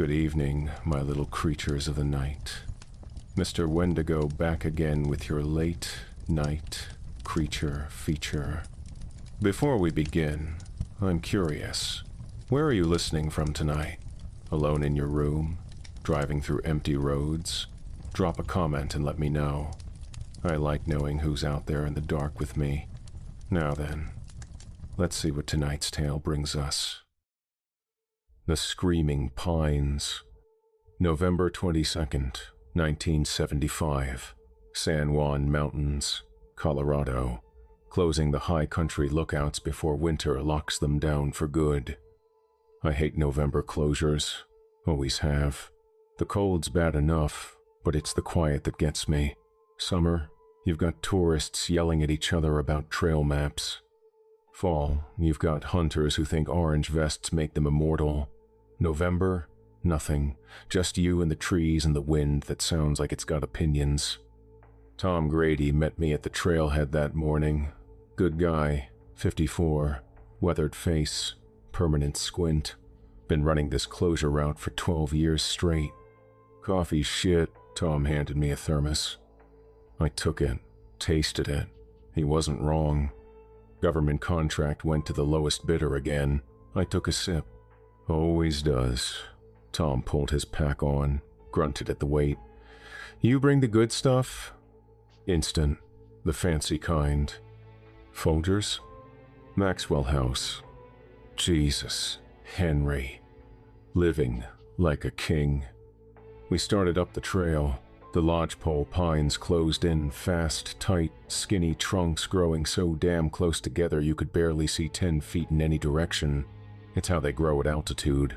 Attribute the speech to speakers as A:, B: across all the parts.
A: Good evening, my little creatures of the night. Mr. Wendigo back again with your late night creature feature. Before we begin, I'm curious. Where are you listening from tonight? Alone in your room? Driving through empty roads? Drop a comment and let me know. I like knowing who's out there in the dark with me. Now then, let's see what tonight's tale brings us. The Screaming Pines. November 22nd, 1975. San Juan Mountains, Colorado. Closing the high country lookouts before winter locks them down for good. I hate November closures. Always have. The cold's bad enough, but it's the quiet that gets me. Summer, you've got tourists yelling at each other about trail maps. Fall, you've got hunters who think orange vests make them immortal. November, nothing. Just you and the trees and the wind that sounds like it's got opinions. Tom Grady met me at the trailhead that morning. Good guy, 54, weathered face, permanent squint. Been running this closure route for 12 years straight. Coffee shit, Tom handed me a thermos. I took it, tasted it. He wasn't wrong. Government contract went to the lowest bidder again. I took a sip. Always does. Tom pulled his pack on, grunted at the weight. You bring the good stuff? Instant, the fancy kind. Folgers? Maxwell House. Jesus, Henry. Living like a king. We started up the trail. The lodgepole pines closed in fast, tight, skinny trunks growing so damn close together you could barely see 10 feet in any direction. It's how they grow at altitude.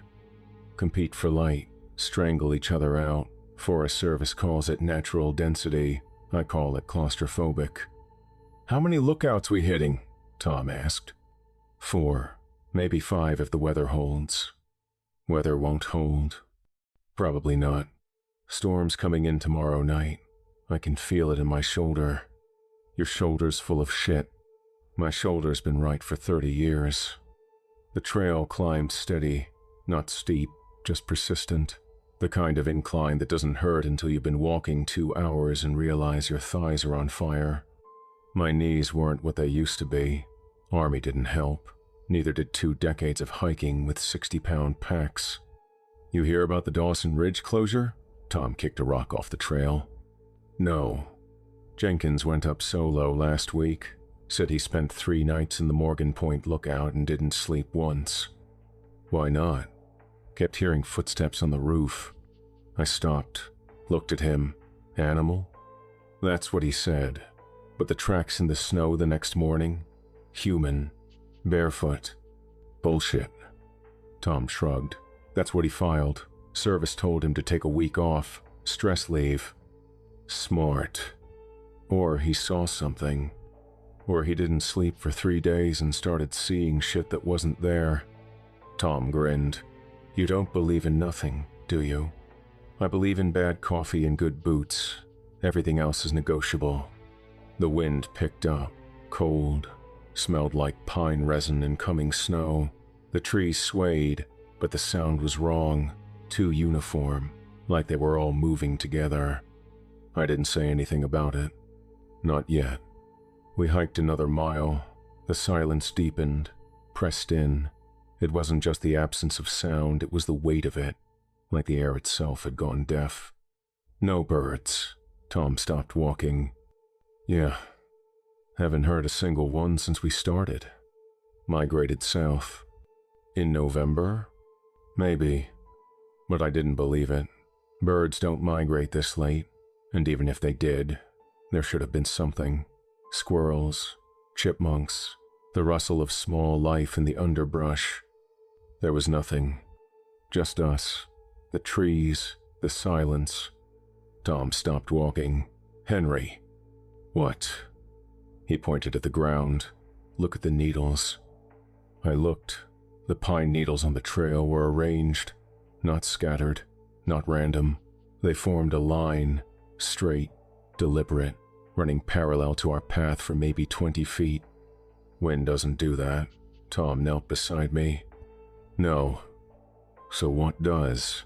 A: Compete for light, strangle each other out. Forest Service calls it natural density. I call it claustrophobic. How many lookouts we hitting? Tom asked. 4, maybe 5 if the weather holds. Weather won't hold. Probably not. Storm's coming in tomorrow night. I can feel it in my shoulder. Your shoulder's full of shit. My shoulder's been right for 30 years. The trail climbed steady, not steep, just persistent. The kind of incline that doesn't hurt until you've been walking 2 hours and realize your thighs are on fire. My knees weren't what they used to be. Army didn't help. Neither did 2 decades of hiking with 60-pound packs. You hear about the Dawson Ridge closure? Tom kicked a rock off the trail. No. Jenkins went up solo last week. Said he spent 3 nights in the Morgan Point lookout and didn't sleep once. Why not? Kept hearing footsteps on the roof. I stopped, looked at him. Animal? That's what he said. But the tracks in the snow the next morning? Human. Barefoot. Bullshit. Tom shrugged. That's what he filed. Service told him to take a week off. Stress leave. Smart. Or he saw something. Or he didn't sleep for 3 days and started seeing shit that wasn't there. Tom grinned. You don't believe in nothing, do you? I believe in bad coffee and good boots. Everything else is negotiable. The wind picked up, cold, smelled like pine resin and coming snow. The trees swayed, but the sound was wrong, too uniform, like they were all moving together. I didn't say anything about it. Not yet. We hiked another mile. The silence deepened, pressed in. It wasn't just the absence of sound, it was the weight of it, like the air itself had gone deaf. No birds. Tom stopped walking. Yeah. Haven't heard a single one since we started. Migrated south. In November? Maybe. But I didn't believe it. Birds don't migrate this late, and even if they did, there should have been something. Squirrels, chipmunks, the rustle of small life in the underbrush. There was nothing. Just us, the trees, the silence. Tom stopped walking. Henry. What? He pointed at the ground. Look at the needles. I looked. The pine needles on the trail were arranged, not scattered, not random. They formed a line, straight, deliberate, running parallel to our path for maybe 20 feet. Wind doesn't do that. Tom knelt beside me. No. So what does?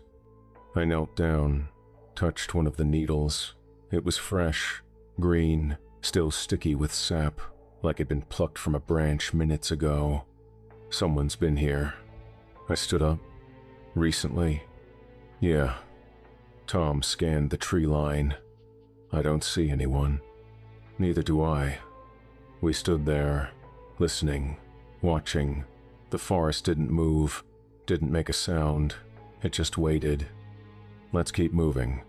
A: I knelt down, touched one of the needles. It was fresh, green, still sticky with sap, like it'd been plucked from a branch minutes ago. Someone's been here. I stood up. Recently? Yeah. Tom scanned the tree line. I don't see anyone. Neither do I. We stood there, listening, watching. The forest didn't move, didn't make a sound. It just waited. Let's keep moving.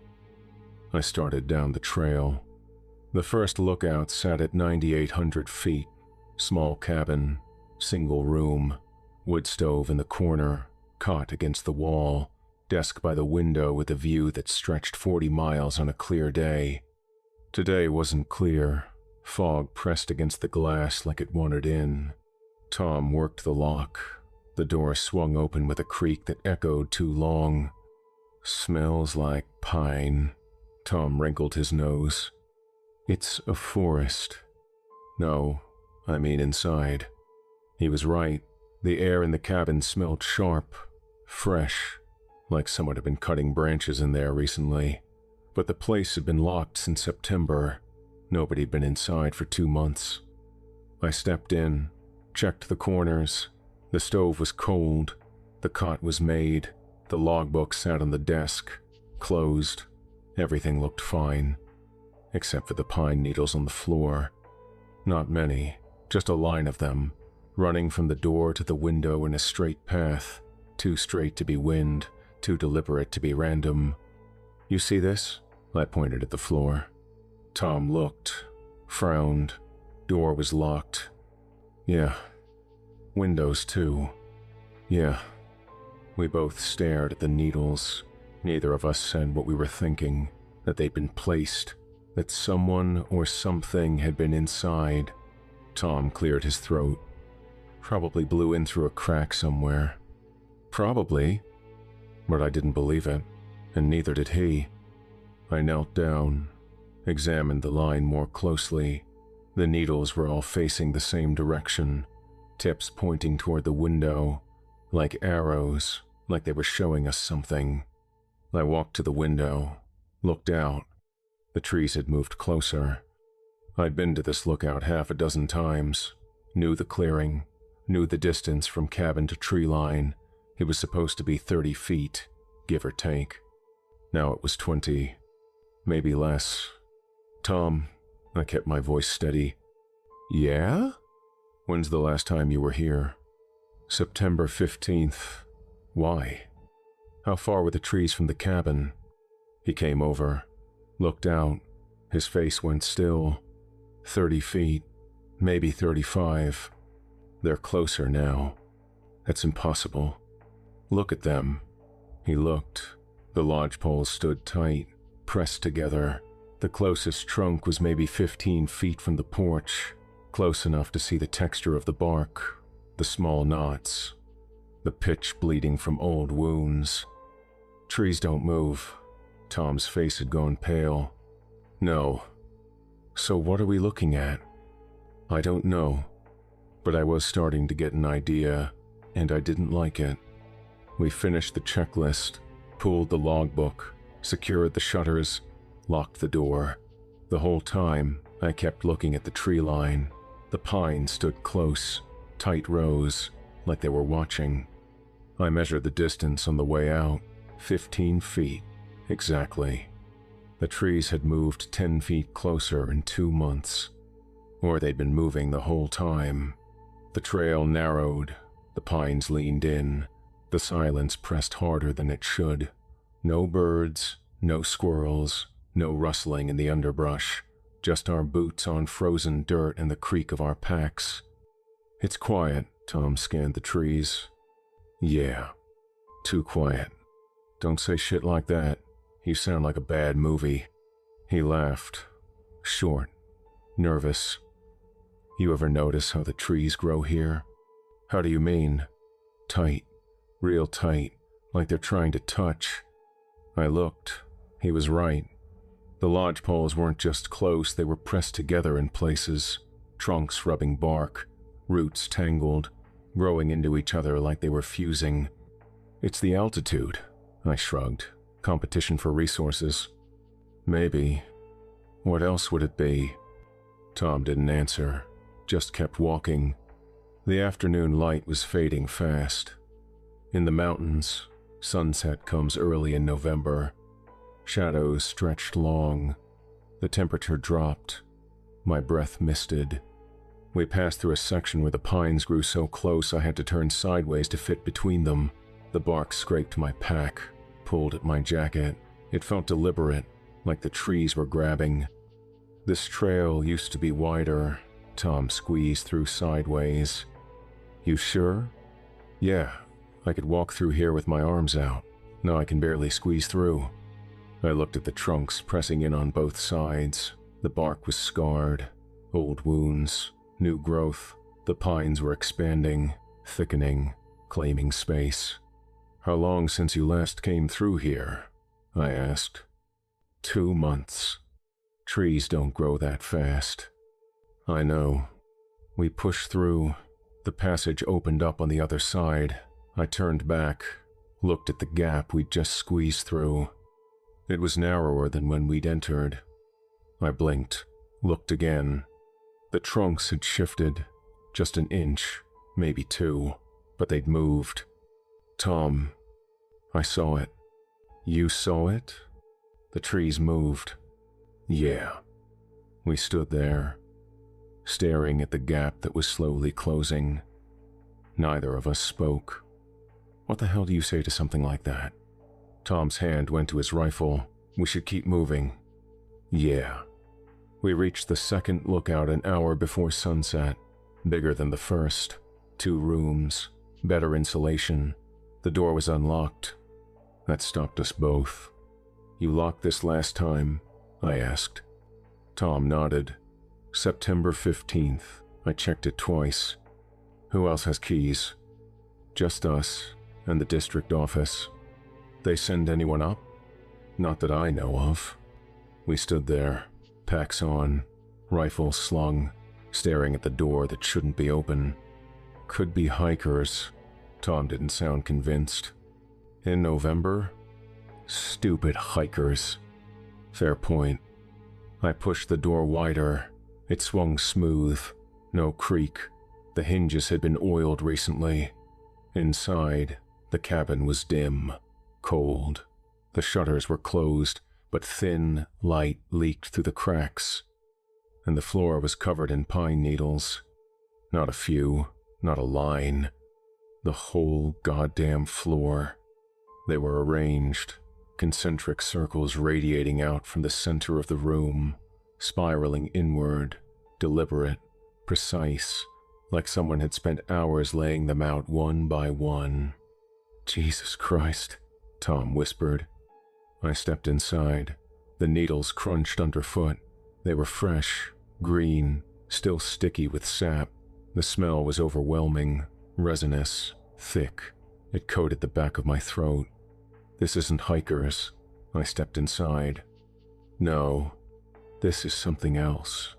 A: I started down the trail. The first lookout sat at 9,800 feet. Small cabin, single room, wood stove in the corner, cot against the wall, desk by the window with a view that stretched 40 miles on a clear day. Today wasn't clear. Fog pressed against the glass like it wanted in. Tom worked the lock. The door swung open with a creak that echoed too long. Smells like pine. Tom wrinkled his nose. It's a forest. No, I mean inside. He was right. The air in the cabin smelled sharp, fresh, like someone had been cutting branches in there recently. But the place had been locked since September. Nobody had been inside for 2 months. I stepped in, checked the corners. The stove was cold. The cot was made. The logbook sat on the desk, closed. Everything looked fine, except for the pine needles on the floor. Not many, just a line of them, running from the door to the window in a straight path, too straight to be wind, too deliberate to be random. You see this? I pointed at the floor. Tom looked, frowned. Door was locked. Yeah. Windows too. Yeah. We both stared at the needles. Neither of us said what we were thinking, that they'd been placed, that someone or something had been inside. Tom cleared his throat. Probably blew in through a crack somewhere. Probably. But I didn't believe it, and neither did he. I knelt down, examined the line more closely. The needles were all facing the same direction, tips pointing toward the window, like arrows, like they were showing us something. I walked to the window, looked out. The trees had moved closer. I'd been to this lookout 6 times, knew the clearing, knew the distance from cabin to tree line. It was supposed to be 30 feet, give or take. Now it was 20, maybe less. Tom, I kept my voice steady. Yeah? When's the last time you were here? September 15th. Why? How far were the trees from the cabin? He came over, looked out. His face went still. 30 feet, maybe 35. They're closer now. That's impossible. Look at them. He looked. The lodgepoles stood tight, pressed together. The closest trunk was maybe 15 feet from the porch, close enough to see the texture of the bark, the small knots, the pitch bleeding from old wounds. Trees don't move. Tom's face had gone pale. No. So what are we looking at? I don't know, but I was starting to get an idea, and I didn't like it. We finished the checklist, pulled the logbook, secured the shutters, locked the door. The whole time, I kept looking at the tree line. The pines stood close, tight rows, like they were watching. I measured the distance on the way out, 15 feet, exactly. The trees had moved 10 feet closer in 2 months. Or they'd been moving the whole time. The trail narrowed, the pines leaned in, the silence pressed harder than it should. No birds, no squirrels, no rustling in the underbrush, just our boots on frozen dirt and the creak of our packs. It's quiet, Tom scanned the trees. Yeah, too quiet. Don't say shit like that. You sound like a bad movie. He laughed, short, nervous. You ever notice how the trees grow here? How do you mean? Tight, real tight, like they're trying to touch. I looked. He was right. The lodgepoles weren't just close, they were pressed together in places, trunks rubbing bark, roots tangled, growing into each other like they were fusing. It's the altitude, I shrugged. Competition for resources. Maybe. What else would it be? Tom didn't answer, just kept walking. The afternoon light was fading fast. In the mountains, sunset comes early in November. Shadows stretched long. The temperature dropped. My breath misted. We passed through a section where the pines grew so close I had to turn sideways to fit between them. The bark scraped my pack, pulled at my jacket. It felt deliberate, like the trees were grabbing. This trail used to be wider. Tom squeezed through sideways. You sure? Yeah, I could walk through here with my arms out. Now I can barely squeeze through. I looked at the trunks pressing in on both sides. The bark was scarred. Old wounds, new growth. The pines were expanding, thickening, claiming space. How long since you last came through here? I asked. 2 months. Trees don't grow that fast. I know. We pushed through. The passage opened up on the other side. I turned back, looked at the gap we'd just squeezed through. It was narrower than when we'd entered. I blinked, looked again. The trunks had shifted, just an inch, maybe 2, but they'd moved. Tom, I saw it. You saw it? The trees moved. Yeah. We stood there, staring at the gap that was slowly closing. Neither of us spoke. What the hell do you say to something like that? Tom's hand went to his rifle. We should keep moving. Yeah. We reached the second lookout an hour before sunset. Bigger than the first. 2 rooms. Better insulation. The door was unlocked. That stopped us both. You locked this last time? I asked. Tom nodded. September 15th. I checked it twice. Who else has keys? Just us and the district office. They send anyone up? Not that I know of. We stood there, packs on, rifles slung, staring at the door that shouldn't be open. Could be hikers. Tom didn't sound convinced. In November? Stupid hikers. Fair point. I pushed the door wider. It swung smooth. No creak. The hinges had been oiled recently. Inside, the cabin was dim, cold. The shutters were closed, but thin light leaked through the cracks. And the floor was covered in pine needles. Not a few, not a line. The whole goddamn floor. They were arranged, concentric circles radiating out from the center of the room, spiraling inward, deliberate, precise, like someone had spent hours laying them out one by one. Jesus Christ, Tom whispered. I stepped inside. The needles crunched underfoot. They were fresh, green, still sticky with sap. The smell was overwhelming, resinous, thick. It coated the back of my throat. This isn't hikers. I stepped inside. No, this is something else.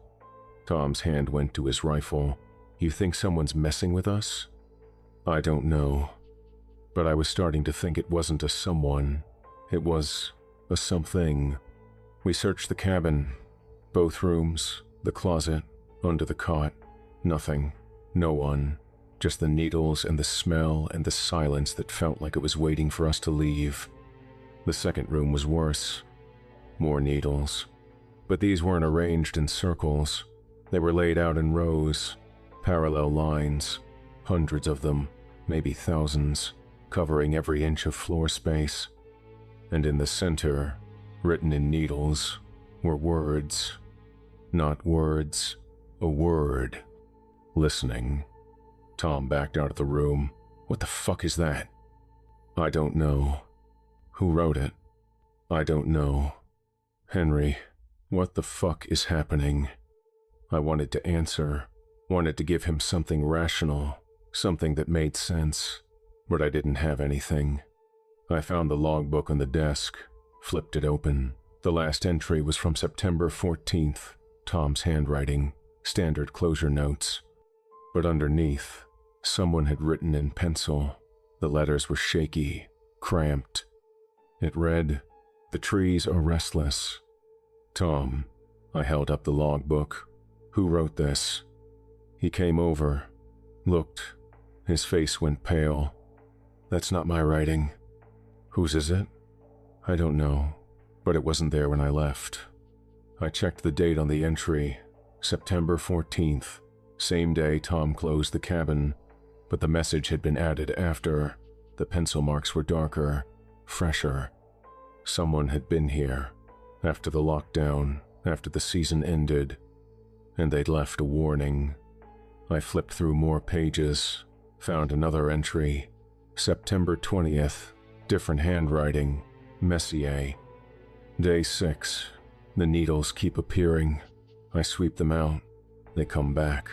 A: Tom's hand went to his rifle. You think someone's messing with us? I don't know. But I was starting to think it wasn't a someone. It was a something. We searched the cabin. Both rooms, the closet, under the cot. Nothing. No one. Just the needles and the smell and the silence that felt like it was waiting for us to leave. The second room was worse. More needles. But these weren't arranged in circles. They were laid out in rows, parallel lines, hundreds of them, maybe thousands, covering every inch of floor space. And in the center, written in needles, were words. Not words, a word. Listening. Tom backed out of the room. What the fuck is that? I don't know. Who wrote it? I don't know. Henry, what the fuck is happening? I wanted to answer, wanted to give him something rational, something that made sense, but I didn't have anything. I found the logbook on the desk, flipped it open. The last entry was from September 14th, Tom's handwriting, standard closure notes. But underneath, someone had written in pencil. The letters were shaky, cramped. It read, The trees are restless. Tom, I held up the logbook. Who wrote this? He came over, looked. His face went pale. That's not my writing. Whose is it? I don't know, but it wasn't there when I left. I checked the date on the entry, September 14th, same day Tom closed the cabin, but the message had been added after. The pencil marks were darker, fresher. Someone had been here, after the lockdown, after the season ended, and they'd left a warning. I flipped through more pages, found another entry, September 20th, different handwriting, Messier. Day 6. The needles keep appearing. I sweep them out. They come back.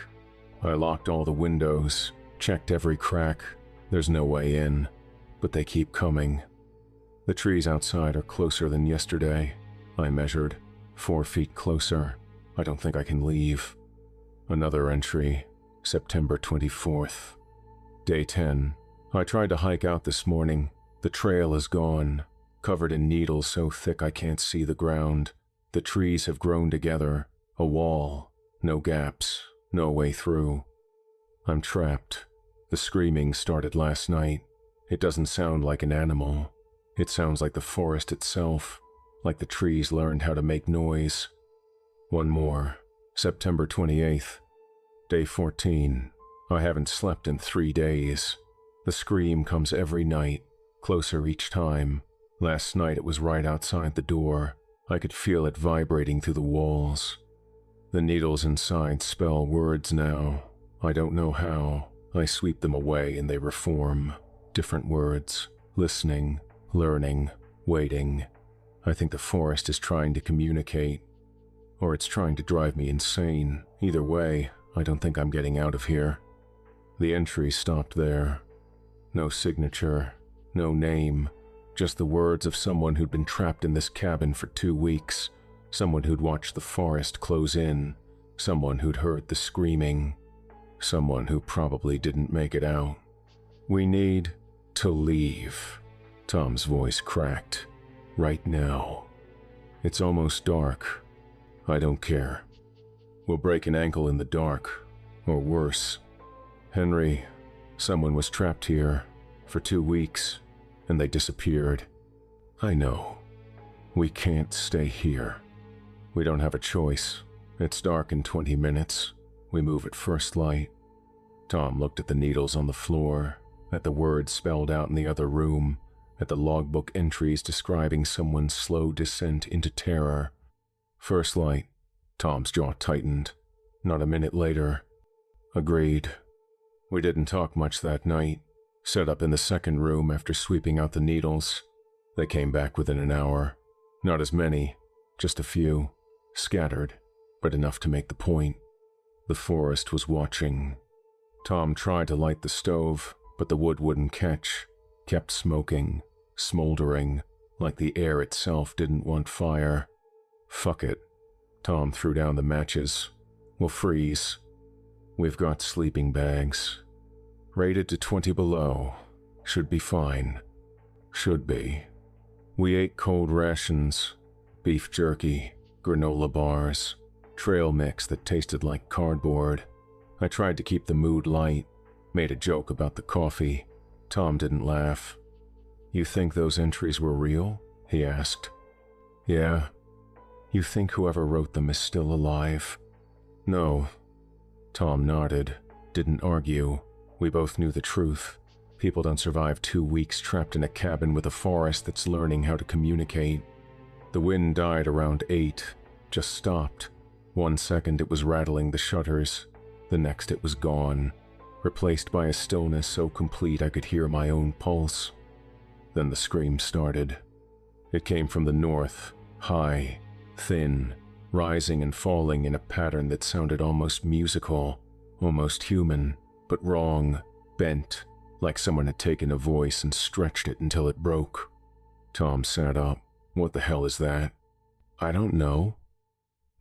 A: I locked all the windows, checked every crack. There's no way in, but they keep coming. The trees outside are closer than yesterday. I measured. 4 feet closer. I don't think I can leave. Another entry, September 24th. Day 10. I tried to hike out this morning. The trail is gone, covered in needles so thick I can't see the ground. The trees have grown together, a wall, no gaps, no way through. I'm trapped. The screaming started last night. It doesn't sound like an animal. It sounds like the forest itself, like the trees learned how to make noise. One more, September 28th. Day 14. I haven't slept in 3 days. The scream comes every night, closer each time. Last night it was right outside the door. I could feel it vibrating through the walls. The needles inside spell words now. I don't know how. I sweep them away and they reform. Different words. Listening, learning, waiting. I think the forest is trying to communicate. Or it's trying to drive me insane. Either way, I don't think I'm getting out of here. The entry stopped there. No signature, no name, just the words of someone who'd been trapped in this cabin for 2 weeks, someone who'd watched the forest close in, someone who'd heard the screaming, someone who probably didn't make it out. We need to leave. Tom's voice cracked. Right now. It's almost dark. I don't care. We'll break an ankle in the dark, or worse. Henry, someone was trapped here for 2 weeks, and they disappeared. I know. We can't stay here. We don't have a choice. It's dark in 20 minutes. We move at first light. Tom looked at the needles on the floor, at the words spelled out in the other room, at the logbook entries describing someone's slow descent into terror. First light. Tom's jaw tightened. Not a minute later. Agreed. We didn't talk much that night. Set up in the second room after sweeping out the needles. They came back within an hour. Not as many, just a few. Scattered, but enough to make the point. The forest was watching. Tom tried to light the stove, but the wood wouldn't catch. Kept smoking, smoldering, like the air itself didn't want fire. Fuck it. Tom threw down the matches. We'll freeze. We've got sleeping bags. Rated to 20 below. Should be fine. Should be. We ate cold rations, beef jerky, granola bars, trail mix that tasted like cardboard. I tried to keep the mood light, made a joke about the coffee. Tom didn't laugh. You think those entries were real? He asked. Yeah. You think whoever wrote them is still alive? No. Tom nodded, didn't argue. We both knew the truth. People don't survive 2 weeks trapped in a cabin with a forest that's learning how to communicate. The wind died around 8, just stopped. 1 second it was rattling the shutters, the next it was gone, replaced by a stillness so complete I could hear my own pulse. Then the scream started. It came from the north, high, thin, rising and falling in a pattern that sounded almost musical, almost human, but wrong, bent, like someone had taken a voice and stretched it until it broke. Tom sat up. What the hell is that? I don't know.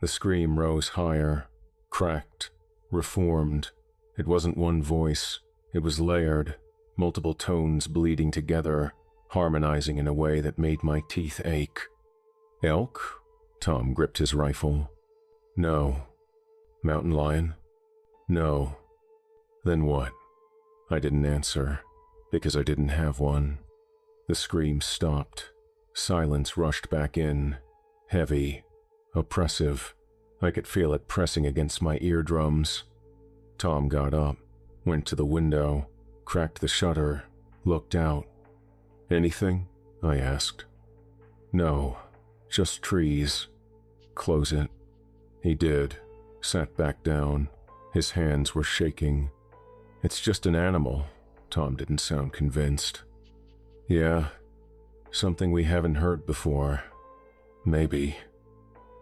A: The scream rose higher, cracked, reformed. It wasn't one voice. It was layered, multiple tones bleeding together, harmonizing in a way that made my teeth ache. Elk? Tom gripped his rifle. No. Mountain lion? No. Then what? I didn't answer, because I didn't have one. The scream stopped. Silence rushed back in. Heavy. Oppressive. I could feel it pressing against my eardrums. Tom got up, went to the window, cracked the shutter, looked out. Anything? I asked. No, just trees. Close it. He did, sat back down. His hands were shaking. It's just an animal. Tom didn't sound convinced. Yeah, something we haven't heard before. Maybe.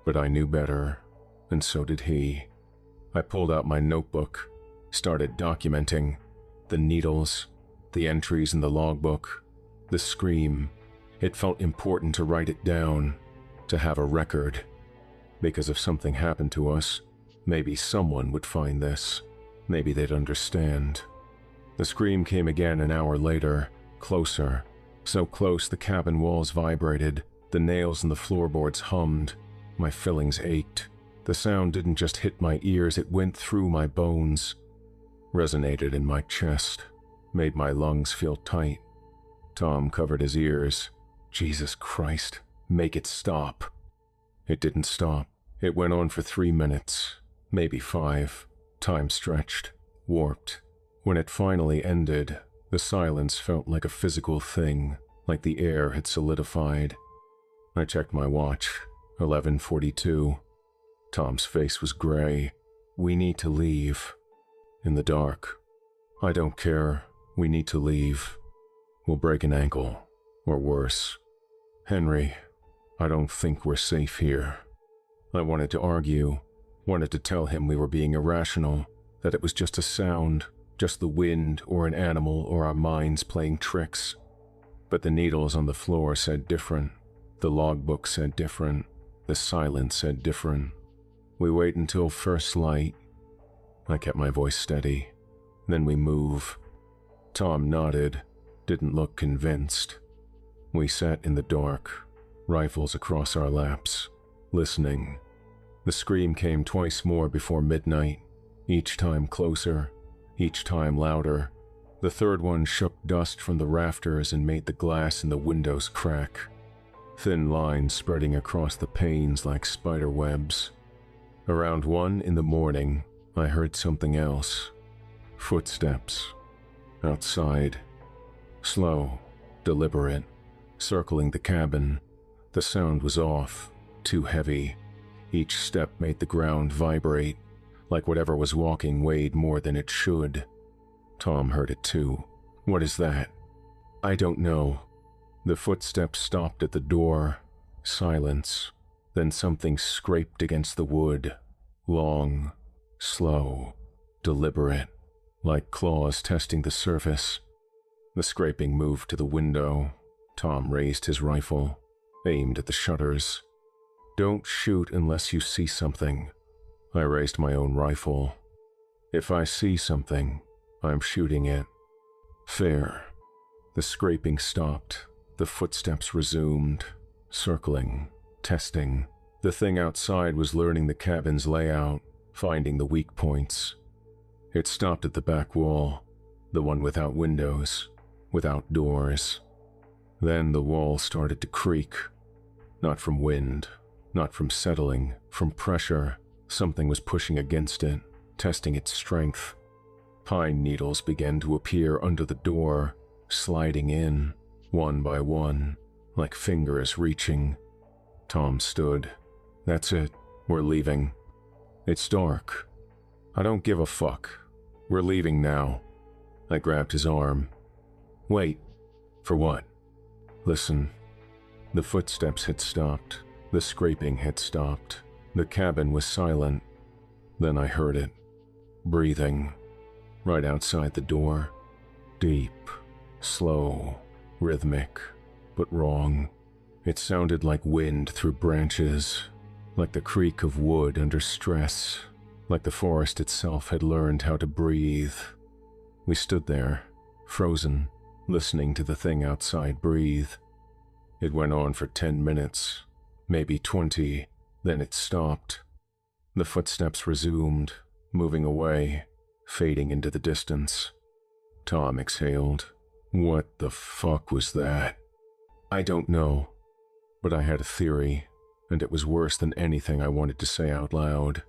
A: But I knew better, and so did he. I pulled out my notebook, started documenting the needles, the entries in the logbook, the scream. It felt important to write it down, to have a record. Because if something happened to us, maybe someone would find this. Maybe they'd understand. The scream came again an hour later, closer. So close the cabin walls vibrated, the nails in the floorboards hummed. My fillings ached. The sound didn't just hit my ears, it went through my bones. Resonated in my chest, made my lungs feel tight. Tom covered his ears. Jesus Christ, make it stop. It didn't stop. It went on for 3 minutes, maybe 5. Time stretched, warped. When it finally ended, the silence felt like a physical thing, like the air had solidified. I checked my watch, 11:42. Tom's face was gray. We need to leave. In the dark. I don't care. We need to leave. We'll break an ankle, or worse. Henry, I don't think we're safe here. I wanted to argue, wanted to tell him we were being irrational, that it was just a sound, just the wind or an animal or our minds playing tricks. But the needles on the floor said different. The logbook said different. The silence said different. We wait until first light. I kept my voice steady. Then we move. Tom nodded, didn't look convinced. We sat in the dark, rifles across our laps, listening. The scream came twice more before midnight, each time closer, each time louder. The third one shook dust from the rafters and made the glass in the windows crack. Thin lines spreading across the panes like spider webs. Around 1 in the morning, I heard something else. Footsteps. Outside. Slow, deliberate, circling the cabin. The sound was off, too heavy. Each step made the ground vibrate, like whatever was walking weighed more than it should. Tom heard it too. What is that? I don't know. The footsteps stopped at the door. Silence. Then something scraped against the wood. Long, slow, deliberate, like claws testing the surface. The scraping moved to the window. Tom raised his rifle, aimed at the shutters. Don't shoot unless you see something. I raised my own rifle. If I see something, I'm shooting it. Fair. The scraping stopped. The footsteps resumed, circling, testing. The thing outside was learning the cabin's layout, finding the weak points. It stopped at the back wall, the one without windows, without doors. Then the wall started to creak. Not from wind, not from settling, from pressure. Something was pushing against it, testing its strength. Pine needles began to appear under the door, sliding in, one by one, like fingers reaching. Tom stood. That's it. We're leaving. It's dark. I don't give a fuck. We're leaving now. I grabbed his arm. Wait. For what? Listen. The footsteps had stopped. The scraping had stopped. The cabin was silent. Then I heard it. Breathing. Right outside the door. Deep. Slow. Rhythmic. But wrong. It sounded like wind through branches. Like the creak of wood under stress. Like the forest itself had learned how to breathe. We stood there, frozen, listening to the thing outside breathe. It went on for 10 minutes. maybe 20, then it stopped. The footsteps resumed, moving away, fading into the distance. Tom exhaled. What the fuck was that? I don't know, but I had a theory, and it was worse than anything I wanted to say out loud.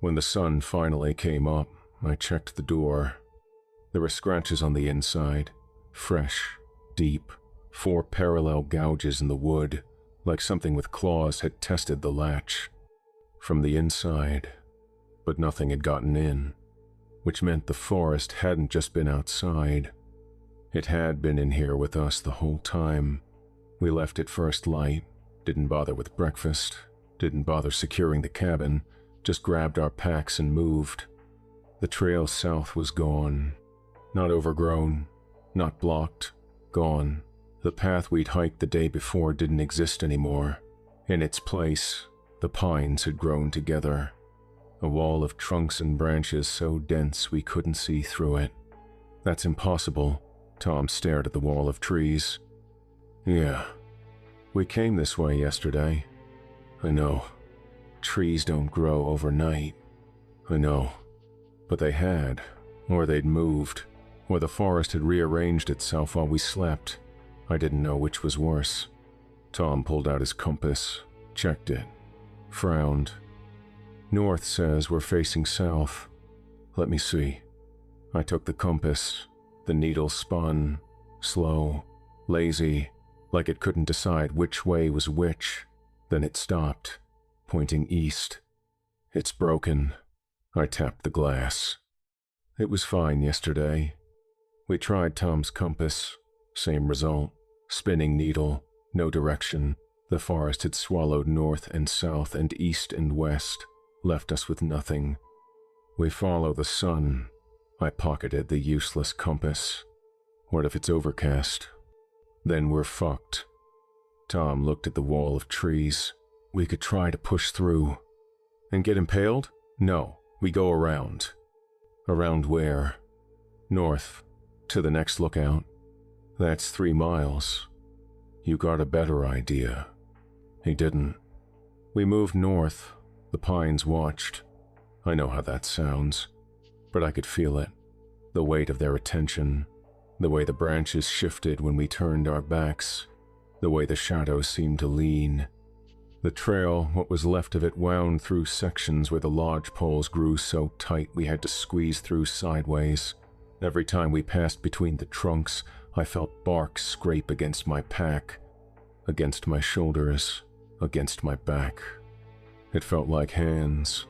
A: When the sun finally came up, I checked the door. There were scratches on the inside, fresh, deep, 4 parallel gouges in the wood, like something with claws had tested the latch. From the inside, but nothing had gotten in, which meant the forest hadn't just been outside. It had been in here with us the whole time. We left at first light, didn't bother with breakfast, didn't bother securing the cabin, just grabbed our packs and moved. The trail south was gone. Not overgrown, not blocked, gone. The path we'd hiked the day before didn't exist anymore. In its place, the pines had grown together. A wall of trunks and branches so dense we couldn't see through it. That's impossible. Tom stared at the wall of trees. Yeah, we came this way yesterday. I know. Trees don't grow overnight. I know. But they had, or they'd moved, or the forest had rearranged itself while we slept. I didn't know which was worse. Tom pulled out his compass, checked it, frowned. North says we're facing south. Let me see. I took the compass. The needle spun, slow, lazy, like it couldn't decide which way was which. Then it stopped, pointing east. It's broken. I tapped the glass. It was fine yesterday. We tried Tom's compass. Same result. Spinning needle, no direction. The forest had swallowed north and south and east and west, left us with nothing. We follow the sun. I pocketed the useless compass. What if it's overcast? Then we're fucked. Tom looked at the wall of trees. We could try to push through. And get impaled? No, we go around. Around where? North, to the next lookout. That's 3 miles. You got a better idea. He didn't. We moved north. The pines watched. I know how that sounds, but I could feel it. The weight of their attention. The way the branches shifted when we turned our backs. The way the shadows seemed to lean. The trail, what was left of it, wound through sections where the lodgepoles grew so tight we had to squeeze through sideways. Every time we passed between the trunks, I felt bark scrape against my pack, against my shoulders, against my back. It felt like hands.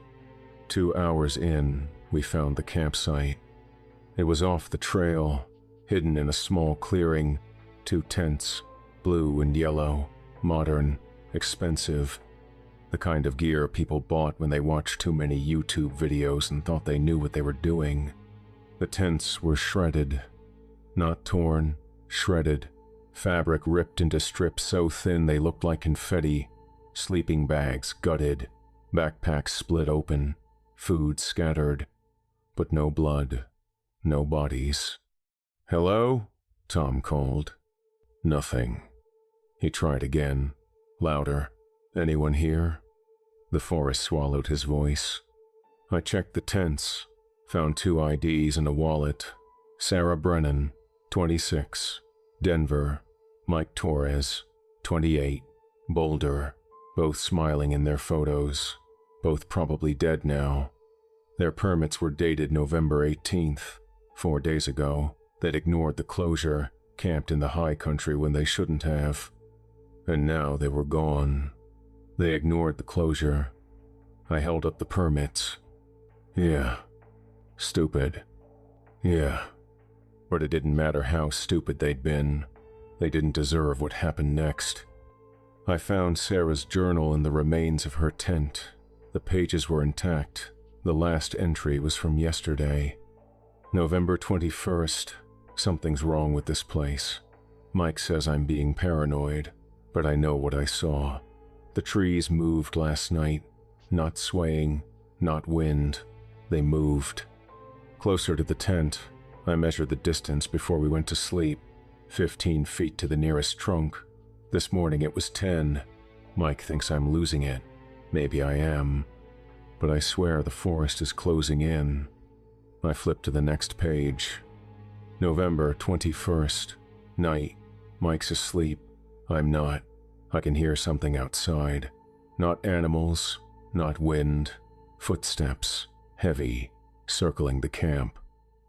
A: 2 hours in, we found the campsite. It was off the trail, hidden in a small clearing, 2 tents, blue and yellow, modern, expensive, the kind of gear people bought when they watched too many YouTube videos and thought they knew what they were doing. The tents were shredded. Not torn, shredded, fabric ripped into strips so thin they looked like confetti, sleeping bags gutted, backpacks split open, food scattered, but no blood, no bodies. "Hello?" Tom called. Nothing. He tried again, louder. "Anyone here?" The forest swallowed his voice. I checked the tents, found 2 IDs and a wallet. Sarah Brennan, 26, Denver. Mike Torres, 28, Boulder. Both smiling in their photos. Both probably dead now. Their permits were dated November 18th, 4 days ago. They'd ignored the closure, camped in the high country when they shouldn't have. And now they were gone. They ignored the closure. I held up the permits. Yeah. Stupid. Yeah. But it didn't matter how stupid they'd been. They didn't deserve what happened next. I found Sarah's journal in the remains of her tent. The pages were intact. The last entry was from yesterday. November 21st. Something's wrong with this place. Mike says I'm being paranoid, but I know what I saw. The trees moved last night. Not swaying, not wind. They moved. Closer to the tent, I measured the distance before we went to sleep. 15 feet to the nearest trunk. This morning it was 10. Mike thinks I'm losing it. Maybe I am. But I swear the forest is closing in. I flip to the next page. November 21st. Night. Mike's asleep. I'm not. I can hear something outside. Not animals, not wind. Footsteps. Heavy. Circling the camp.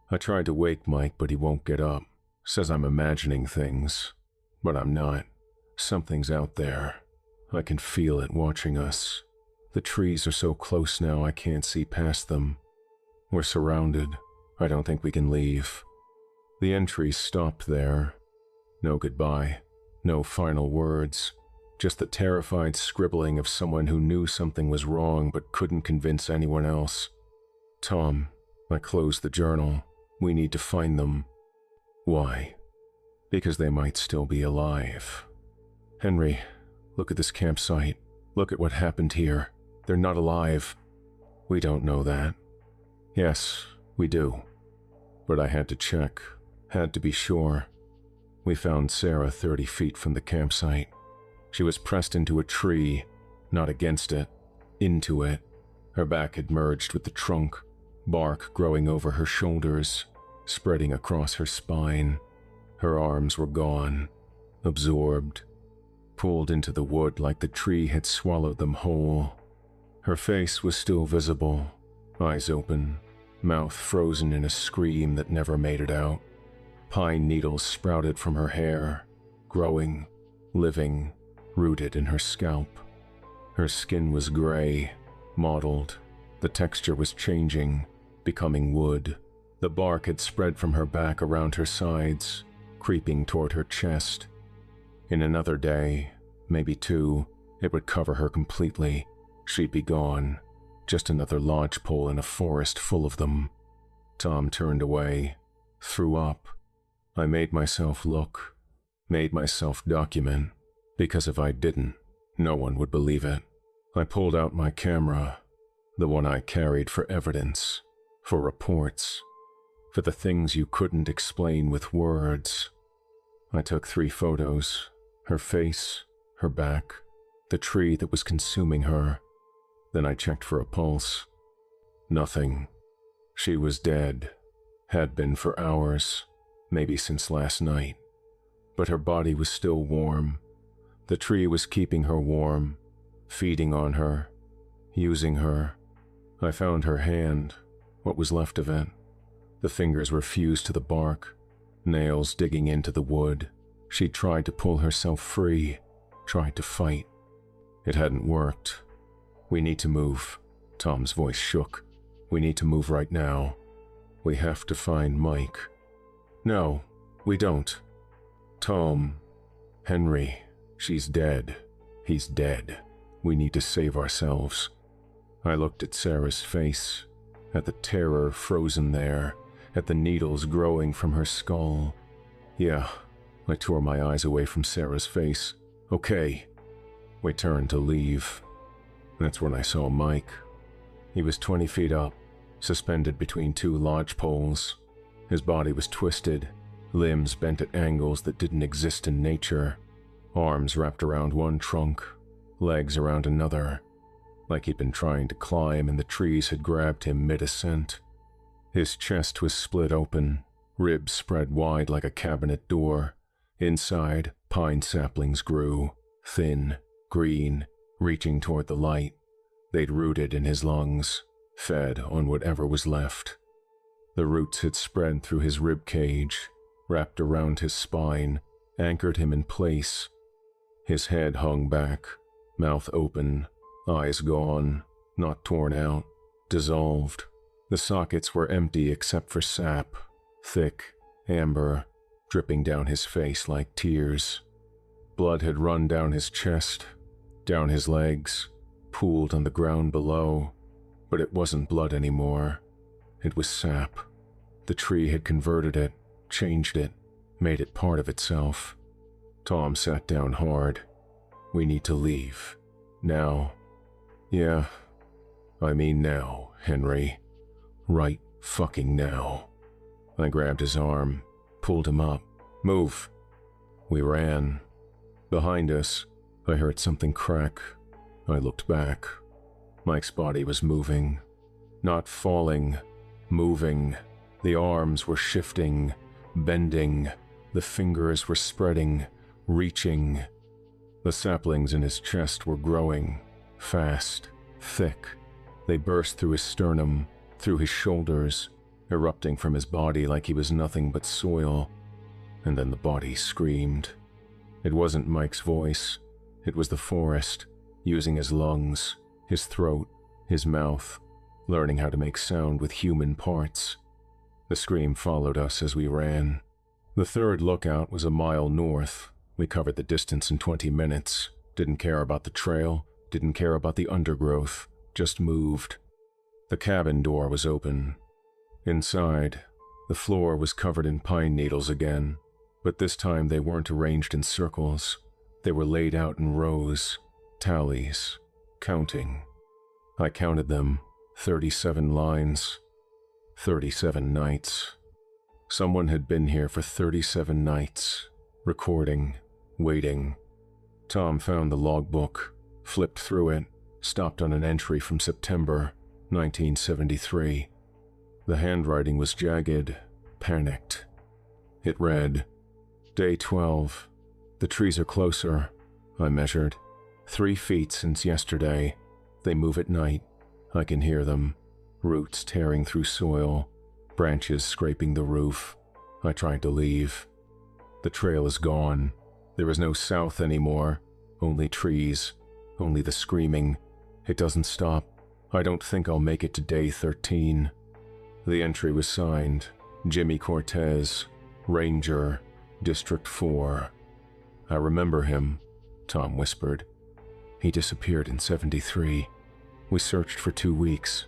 A: I tried to wake Mike, but he won't get up. Says I'm imagining things. But I'm not. Something's out there. I can feel it watching us. The trees are so close now I can't see past them. We're surrounded. I don't think we can leave. The entries stopped there. No goodbye. No final words. Just the terrified scribbling of someone who knew something was wrong but couldn't convince anyone else. Tom, I closed the journal. We need to find them. Why? Because they might still be alive. Henry, look at this campsite. Look at what happened here. They're not alive. We don't know that. Yes, we do. But I had to check. Had to be sure. We found Sarah 30 feet from the campsite. She was pressed into a tree, not against it, into it. Her back had merged with the trunk, bark growing over her shoulders, spreading across her spine. Her arms were gone, absorbed, pulled into the wood like the tree had swallowed them whole. Her face was still visible, eyes open, mouth frozen in a scream that never made it out. Pine needles sprouted from her hair, growing, living, rooted in her scalp. Her skin was gray, mottled. The texture was changing, becoming wood. The bark had spread from her back around her sides, creeping toward her chest. In another day, maybe two, it would cover her completely. She'd be gone. Just another lodgepole in a forest full of them. Tom turned away, threw up. I made myself look, made myself document, because if I didn't, no one would believe it. I pulled out my camera, the one I carried for evidence, for reports, for the things you couldn't explain with words. I took 3 photos, her face, her back, the tree that was consuming her. Then I checked for a pulse. Nothing. She was dead, had been for hours, maybe since last night. But her body was still warm. The tree was keeping her warm, feeding on her, using her. I found her hand, what was left of it. The fingers were fused to the bark, nails digging into the wood. She tried to pull herself free, tried to fight. It hadn't worked. We need to move. Tom's voice shook. We need to move right now. We have to find Mike. No, we don't. Tom, Henry, she's dead. He's dead. We need to save ourselves. I looked at Sarah's face, at the terror frozen there, at the needles growing from her skull. Yeah, I tore my eyes away from Sarah's face. Okay. We turned to leave. That's when I saw Mike. He was 20 feet up, suspended between 2 lodge poles. His body was twisted, limbs bent at angles that didn't exist in nature, arms wrapped around one trunk, legs around another, like he'd been trying to climb and the trees had grabbed him mid-ascent. His chest was split open, ribs spread wide like a cabinet door. Inside, pine saplings grew, thin, green, reaching toward the light. They'd rooted in his lungs, fed on whatever was left. The roots had spread through his rib cage, wrapped around his spine, anchored him in place. His head hung back, mouth open, eyes gone, not torn out, dissolved. The sockets were empty except for sap, thick, amber, dripping down his face like tears. Blood had run down his chest, down his legs, pooled on the ground below. But it wasn't blood anymore. It was sap. The tree had converted it, changed it, made it part of itself. Tom sat down hard. We need to leave. Now. Yeah, I mean now, Henry. Right fucking now. I grabbed his arm, pulled him up. Move. We ran. Behind us, I heard something crack. I looked back. Mike's body was moving. Not falling, moving. The arms were shifting, bending. The fingers were spreading, reaching. The saplings in his chest were growing, fast, thick. They burst through his sternum, through his shoulders, erupting from his body like he was nothing but soil. And then the body screamed. It wasn't Mike's voice. It was the forest, using his lungs, his throat, his mouth, learning how to make sound with human parts. The scream followed us as we ran. The third lookout was a mile north. We covered the distance in 20 minutes. Didn't care about the trail, didn't care about the undergrowth, just moved. The cabin door was open. Inside, the floor was covered in pine needles again, but this time they weren't arranged in circles. They were laid out in rows, tallies, counting. I counted them, 37 lines, 37 nights. Someone had been here for 37 nights, recording, waiting. Tom found the logbook, flipped through it, stopped on an entry from September 1973. The handwriting was jagged, panicked. It read, Day 12. The trees are closer, I measured. 3 feet since yesterday. They move at night. I can hear them. Roots tearing through soil, branches scraping the roof. I tried to leave. The trail is gone. There is no south anymore. Only trees. Only the screaming. It doesn't stop. I don't think I'll make it to day 13. The entry was signed, Jimmy Cortez, Ranger, District 4. I remember him, Tom whispered. He disappeared in 73. We searched for 2 weeks.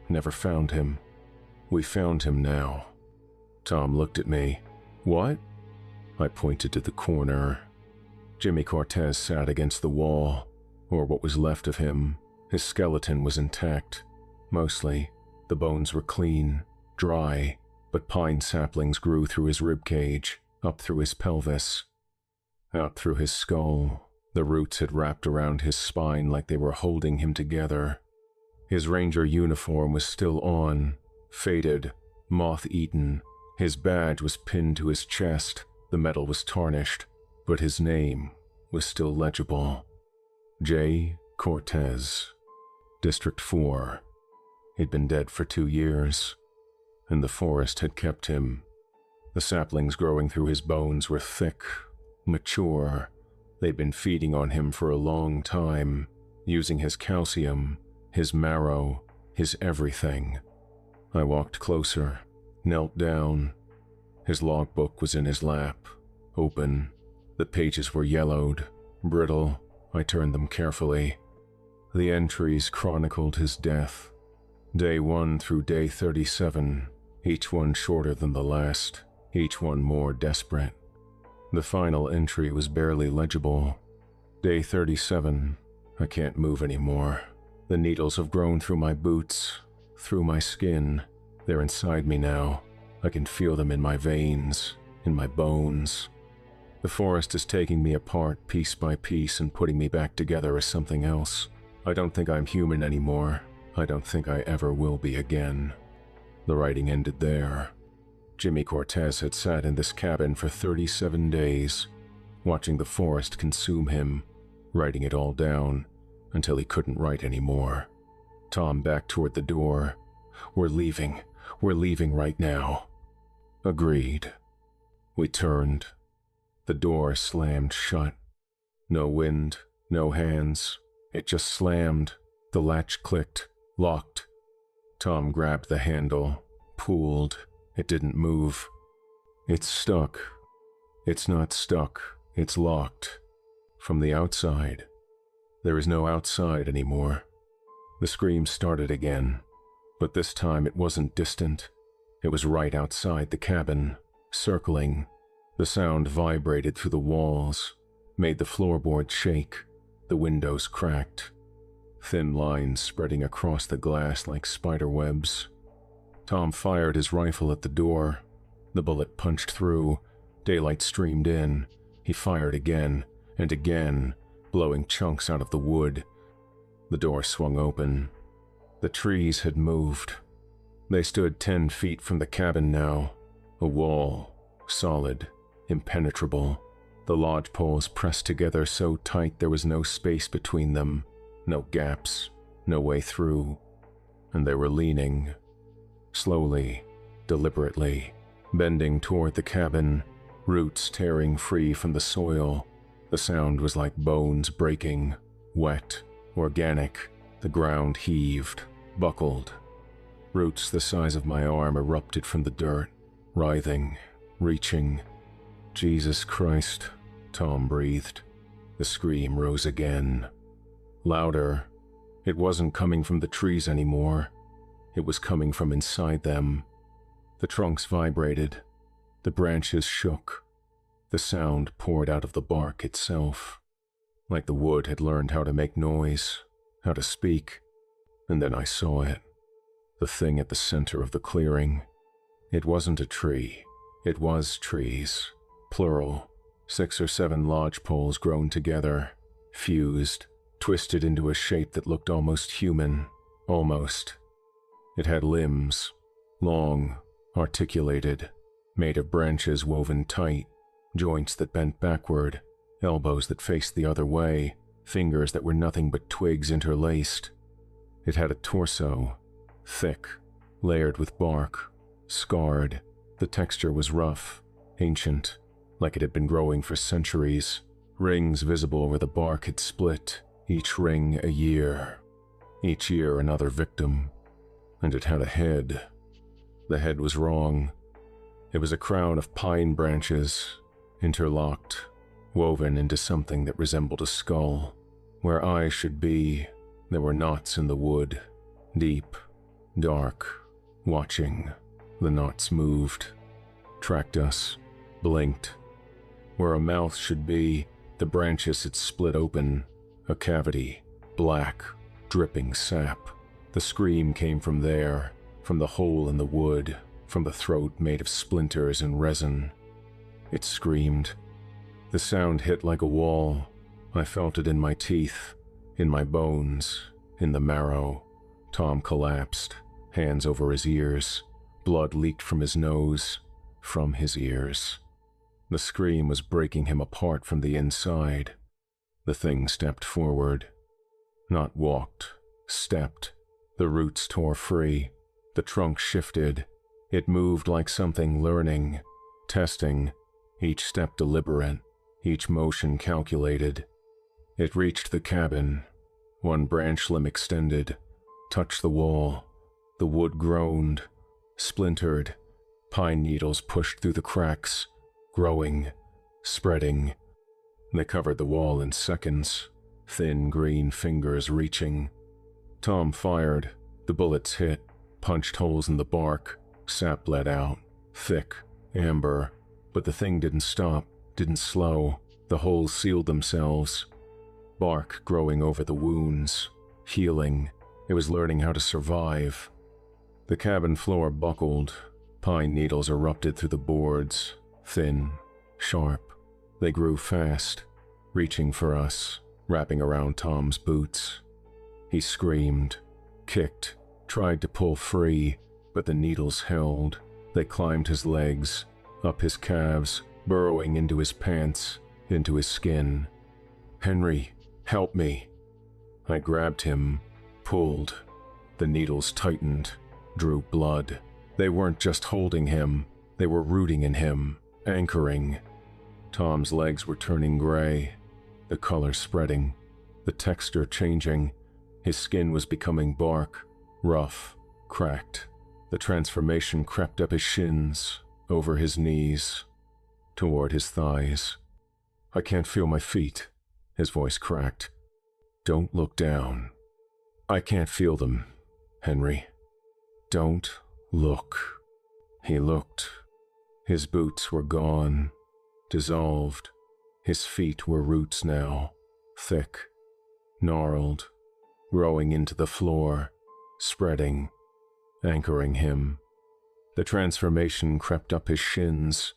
A: Never found him. We found him now. Tom looked at me. What? I pointed to the corner. Jimmy Cortez sat against the wall, or what was left of him. His skeleton was intact. Mostly, the bones were clean, dry, but pine saplings grew through his ribcage, up through his pelvis, out through his skull. The roots had wrapped around his spine like they were holding him together. His ranger uniform was still on, faded, moth-eaten. His badge was pinned to his chest. The metal was tarnished, but his name was still legible. J. Cortez, District 4. He'd been dead for 2 years, and the forest had kept him. The saplings growing through his bones were thick, mature. They'd been feeding on him for a long time, using his calcium, his marrow, his everything. I walked closer, knelt down. His logbook was in his lap, open. The pages were yellowed, brittle. I turned them carefully. The entries chronicled his death. Day 1 through day 37, each one shorter than the last, each one more desperate. The final entry was barely legible. Day 37, I can't move anymore. The needles have grown through my boots, through my skin. They're inside me now. I can feel them in my veins, in my bones. The forest is taking me apart piece by piece and putting me back together as something else. I don't think I'm human anymore. I don't think I ever will be again. The writing ended there. Jimmy Cortez had sat in this cabin for 37 days, watching the forest consume him, writing it all down until he couldn't write anymore. Tom backed toward the door. We're leaving right now. Agreed. We turned. The door slammed shut. No wind, no hands. It just slammed. The latch clicked, locked. Tom grabbed the handle, pulled. It didn't move. It's stuck. It's not stuck. It's locked. From the outside. There is no outside anymore. The scream started again, but this time it wasn't distant. It was right outside the cabin, circling. The sound vibrated through the walls, made the floorboard shake. The windows cracked. Thin lines spreading across the glass like spider webs. Tom fired his rifle at the door. The bullet punched through. Daylight streamed in. He fired again and again. blowing chunks out of the wood. The door swung open. The trees had moved. They stood 10 feet from the cabin now, a wall, solid, impenetrable. The lodgepoles pressed together so tight there was no space between them, no gaps, no way through. And they were leaning, slowly, deliberately, bending toward the cabin, roots tearing free from the soil. The sound was like bones breaking, wet, organic. The ground heaved, buckled. Roots the size of my arm erupted from the dirt, writhing, reaching. Jesus Christ, Tom breathed. The scream rose again. Louder. It wasn't coming from the trees anymore. It was coming from inside them. The trunks vibrated. The branches shook. The sound poured out of the bark itself. Like the wood had learned how to make noise, how to speak. And then I saw it. The thing at the center of the clearing. It wasn't a tree. It was trees. Plural. 6 or 7 lodgepoles grown together, fused, twisted into a shape that looked almost human. Almost. It had limbs, long, articulated, made of branches woven tight, joints that bent backward, elbows that faced the other way, fingers that were nothing but twigs interlaced. It had a torso, thick, layered with bark, scarred. The texture was rough, ancient, like it had been growing for centuries. Rings visible where the bark had split, each ring a year. Each year another victim. And it had a head. The head was wrong. It was a crown of pine branches, interlocked, woven into something that resembled a skull. Where eyes should be, there were knots in the wood, deep, dark, watching. The knots moved, tracked us, blinked. Where a mouth should be, the branches had split open, a cavity, black, dripping sap. The scream came from there, from the hole in the wood, from the throat made of splinters and resin. It screamed. The sound hit like a wall. I felt it in my teeth, in my bones, in the marrow. Tom collapsed, hands over his ears. Blood leaked from his nose, from his ears. The scream was breaking him apart from the inside. The thing stepped forward. Not walked, stepped. The roots tore free. The trunk shifted. It moved like something learning, testing, each step deliberate, each motion calculated. It reached the cabin. One branch limb extended, touched the wall. The wood groaned, splintered. Pine needles pushed through the cracks, growing, spreading. They covered the wall in seconds, thin green fingers reaching. Tom fired. The bullets hit, punched holes in the bark. Sap bled out, thick, amber. But the thing didn't stop, didn't slow. The holes sealed themselves. Bark growing over the wounds, healing. It was learning how to survive. The cabin floor buckled. Pine needles erupted through the boards, thin, sharp. They grew fast, reaching for us, wrapping around Tom's boots. He screamed, kicked, tried to pull free, but the needles held. They climbed his legs, up his calves, burrowing into his pants, into his skin. "Henry, help me." I grabbed him, pulled. The needles tightened, drew blood. They weren't just holding him, they were rooting in him, anchoring. Tom's legs were turning gray, the color spreading, the texture changing. His skin was becoming bark, rough, cracked. The transformation crept up his shins, over his knees, toward his thighs. "I can't feel my feet," his voice cracked. "Don't look down." "I can't feel them, Henry. Don't look." He looked. His boots were gone, dissolved. His feet were roots now, thick, gnarled, growing into the floor, spreading, anchoring him. The transformation crept up his shins,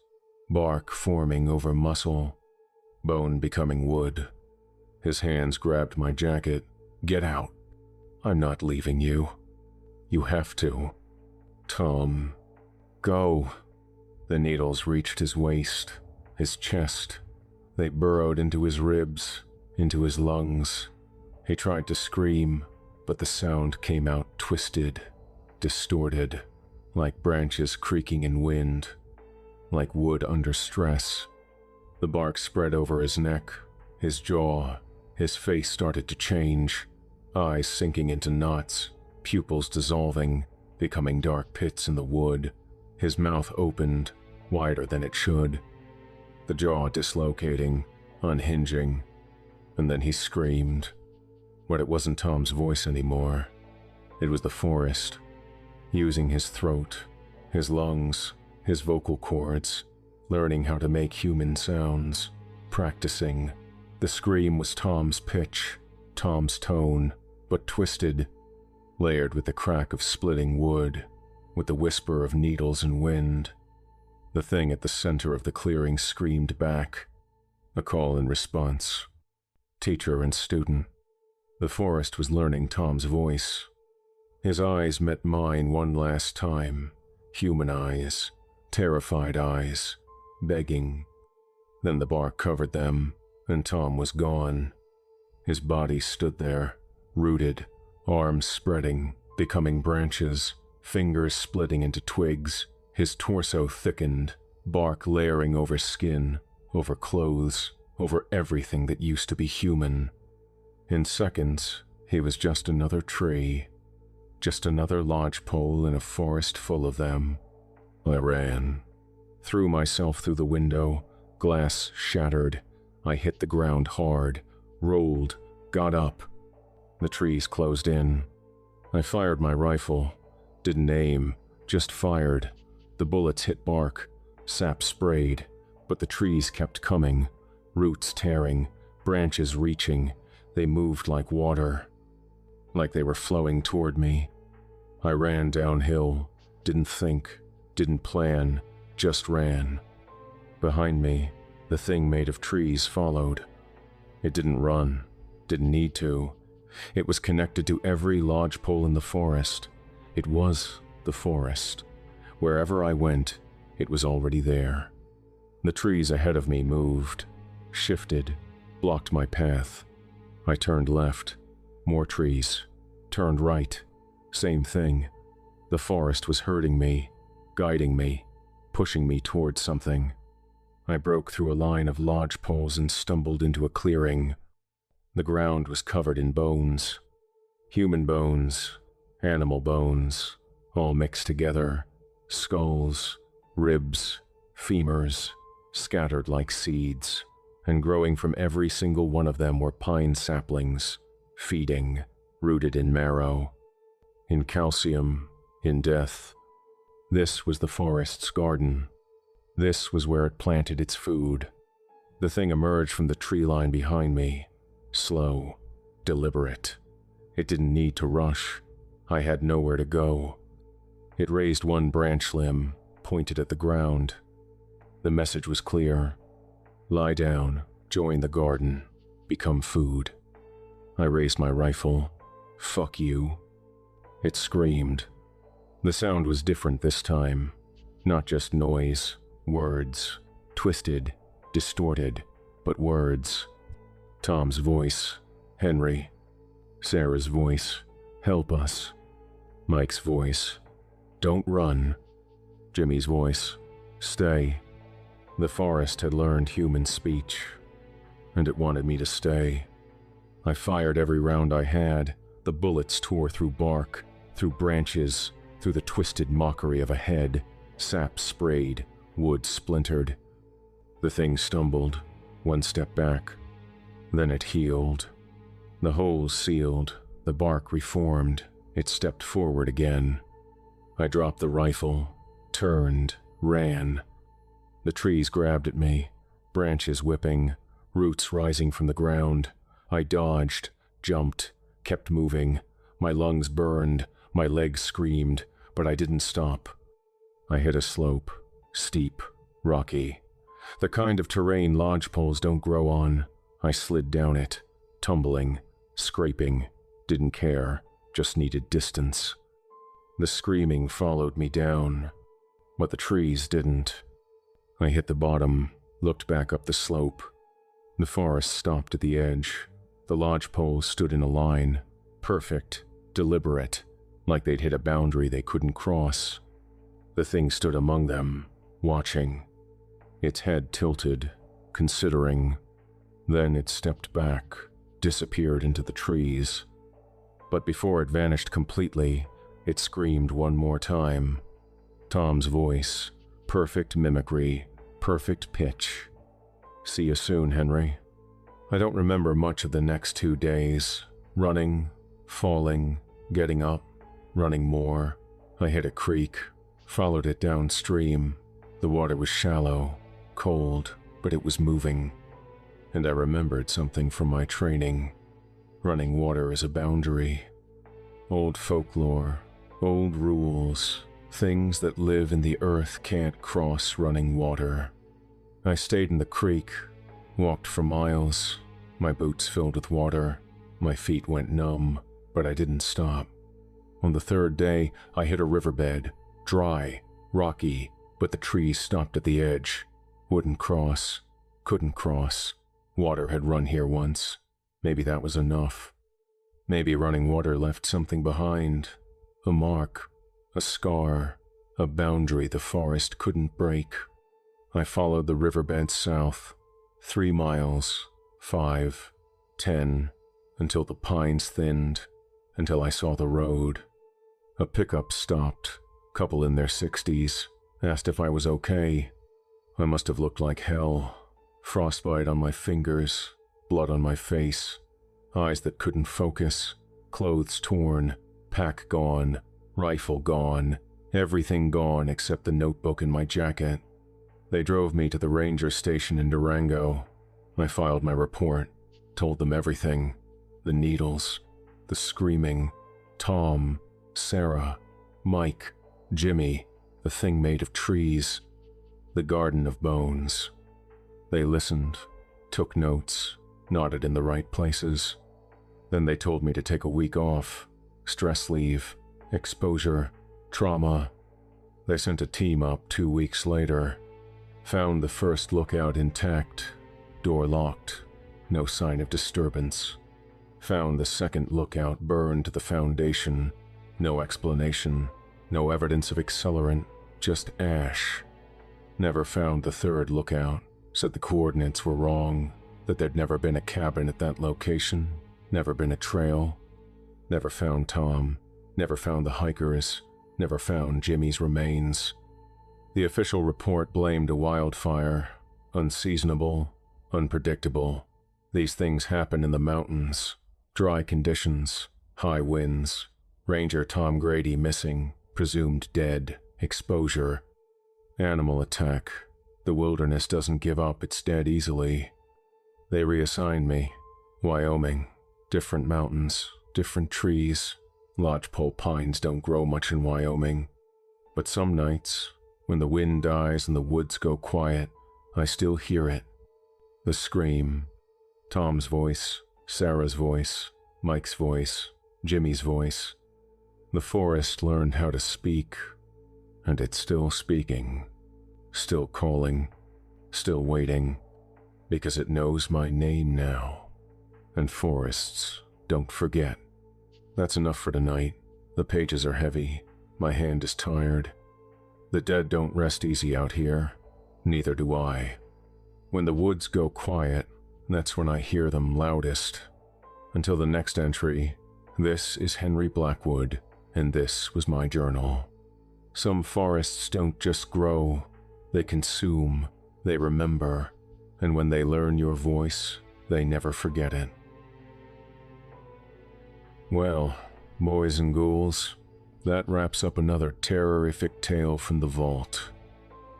A: bark forming over muscle, bone becoming wood. His hands grabbed my jacket. "Get out. I'm not leaving you. You have to. Tom, go." The needles reached his waist, his chest. They burrowed into his ribs, into his lungs. He tried to scream, but the sound came out twisted, distorted, like branches creaking in wind, like wood under stress. The bark spread over his neck, his jaw. His face started to change, eyes sinking into knots, pupils dissolving, becoming dark pits in the wood. His mouth opened, wider than it should, the jaw dislocating, unhinging, and then he screamed. But it wasn't Tom's voice anymore. It was the forest, using his throat, his lungs, his vocal cords, learning how to make human sounds, practicing. The scream was Tom's pitch, Tom's tone, but twisted, layered with the crack of splitting wood, with the whisper of needles and wind. The thing at the center of the clearing screamed back, a call and response. Teacher and student. The forest was learning Tom's voice. His eyes met mine one last time, human eyes, terrified eyes, begging. Then the bark covered them, and Tom was gone. His body stood there, rooted, arms spreading, becoming branches, fingers splitting into twigs. His torso thickened, bark layering over skin, over clothes, over everything that used to be human. In seconds, he was just another tree, just another lodgepole in a forest full of them. I ran, threw myself through the window, glass shattered. I hit the ground hard, rolled, got up. The trees closed in. I fired my rifle, didn't aim, just fired. The bullets hit bark, sap sprayed, but the trees kept coming, roots tearing, branches reaching. They moved like water, like they were flowing toward me. I ran downhill, didn't think, didn't plan, just ran. Behind me, the thing made of trees followed. It didn't run, didn't need to. It was connected to every lodgepole in the forest. It was the forest. Wherever I went, it was already there. The trees ahead of me moved, shifted, blocked my path. I turned left, more trees. Turned right, same thing. The forest was herding me, guiding me, pushing me towards something. I broke through a line of lodgepoles and stumbled into a clearing. The ground was covered in bones. Human bones, animal bones, all mixed together. Skulls, ribs, femurs, scattered like seeds, and growing from every single one of them were pine saplings, feeding, rooted in marrow, in calcium, in death. This was the forest's garden. This was where it planted its food. The thing emerged from the tree line behind me, slow, deliberate. It didn't need to rush. I had nowhere to go. It raised one branch limb, pointed at the ground. The message was clear. Lie down, join the garden, become food. I raised my rifle. Fuck you. It screamed. The sound was different this time. Not just noise, words. Twisted, distorted, but words. Tom's voice. Henry. Sarah's voice. Help us. Mike's voice. Don't run. Jimmy's voice. Stay. The forest had learned human speech, and it wanted me to stay. I fired every round I had. The bullets tore through bark, through branches, through the twisted mockery of a head. Sap sprayed, wood splintered. The thing stumbled, one step back. Then it healed. The holes sealed, the bark reformed. It stepped forward again. I dropped the rifle, turned, ran. The trees grabbed at me, branches whipping, roots rising from the ground. I dodged, jumped, kept moving. My lungs burned, my legs screamed, but I didn't stop. I hit a slope, steep, rocky. The kind of terrain lodgepoles don't grow on. I slid down it, tumbling, scraping, didn't care, just needed distance. The screaming followed me down, but the trees didn't. I hit the bottom, looked back up the slope. The forest stopped at the edge. The lodgepole stood in a line, perfect, deliberate, like they'd hit a boundary they couldn't cross. The thing stood among them, watching. Its head tilted, considering. Then it stepped back, disappeared into the trees. But before it vanished completely, it screamed one more time. Tom's voice, perfect mimicry, perfect pitch. "See you soon, Henry." I don't remember much of the next 2 days. Running, falling, getting up, running more. I hit a creek, followed it downstream. The water was shallow, cold, but it was moving. And I remembered something from my training. Running water is a boundary. Old folklore, old rules, things that live in the earth can't cross running water. I stayed in the creek, walked for miles, my boots filled with water. My feet went numb, but I didn't stop. On the 3rd day, I hit a riverbed, dry, rocky, but the trees stopped at the edge. Wouldn't cross, couldn't cross. Water had run here once. Maybe that was enough. Maybe running water left something behind. A mark, a scar, a boundary the forest couldn't break. I followed the riverbed south, 3 miles, 5, 10, until the pines thinned, until I saw the road. A pickup stopped, couple in their 60s, asked if I was okay. I must have looked like hell. Frostbite on my fingers, blood on my face, eyes that couldn't focus, clothes torn, pack gone, rifle gone, everything gone except the notebook in my jacket. They drove me to the ranger station in Durango. I filed my report, told them everything. The needles, the screaming, Tom, Sarah, Mike, Jimmy, the thing made of trees, the garden of bones. They listened, took notes, nodded in the right places. Then they told me to take a week off, stress leave, exposure, trauma. They sent a team up 2 weeks later. Found the first lookout intact, door locked, no sign of disturbance. Found the second lookout burned to the foundation, no explanation, no evidence of accelerant, just ash. Never found the third lookout, said the coordinates were wrong, that there'd never been a cabin at that location, never been a trail. Never found Tom, never found the hikers, never found Jimmy's remains. The official report blamed a wildfire, unseasonable, unpredictable. These things happen in the mountains, dry conditions, high winds. Ranger Tom Grady missing, presumed dead, exposure. Animal attack. The wilderness doesn't give up its dead easily. They reassigned me. Wyoming. Different mountains, different trees. Lodgepole pines don't grow much in Wyoming. But some nights, when the wind dies and the woods go quiet, I still hear it. The scream. Tom's voice, Sarah's voice, Mike's voice, Jimmy's voice. The forest learned how to speak, and it's still speaking, still calling, still waiting, because it knows my name now. And forests don't forget. That's enough for tonight. The pages are heavy. My hand is tired. The dead don't rest easy out here. Neither do I. When the woods go quiet, that's when I hear them loudest. Until the next entry, this is Henry Blackwood, and this was my journal. Some forests don't just grow, they consume, they remember, and when they learn your voice, they never forget it. Well, boys and ghouls, that wraps up another terrorific tale from the vault.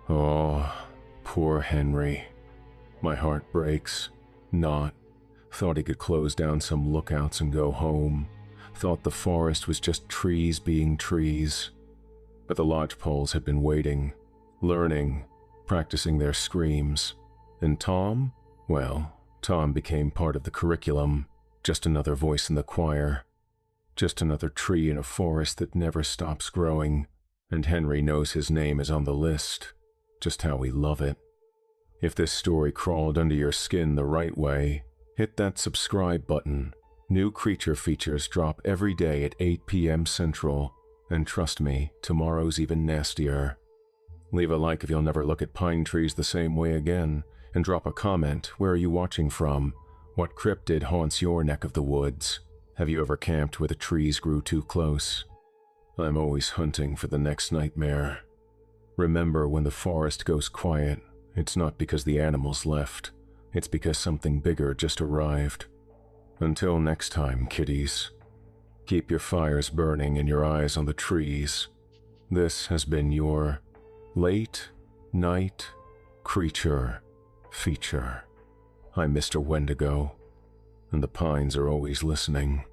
A: Oh, poor Henry. My heart breaks. Not. Thought he could close down some lookouts and go home. Thought the forest was just trees being trees. But the lodgepoles had been waiting, learning, practicing their screams. And Tom? Well, Tom became part of the curriculum. Just another voice in the choir. Just another tree in a forest that never stops growing, and Henry knows his name is on the list. Just how we love it. If this story crawled under your skin the right way, hit that subscribe button. New creature features drop every day at 8 p.m. Central, and trust me, tomorrow's even nastier. Leave a like if you'll never look at pine trees the same way again, and drop a comment. Where are you watching from? What cryptid haunts your neck of the woods? Have you ever camped where the trees grew too close? I'm always hunting for the next nightmare. Remember, when the forest goes quiet, it's not because the animals left. It's because something bigger just arrived. Until next time, kiddies. Keep your fires burning and your eyes on the trees. This has been your Late Night Creature Feature. I'm Mr. Wendigo, and the pines are always listening.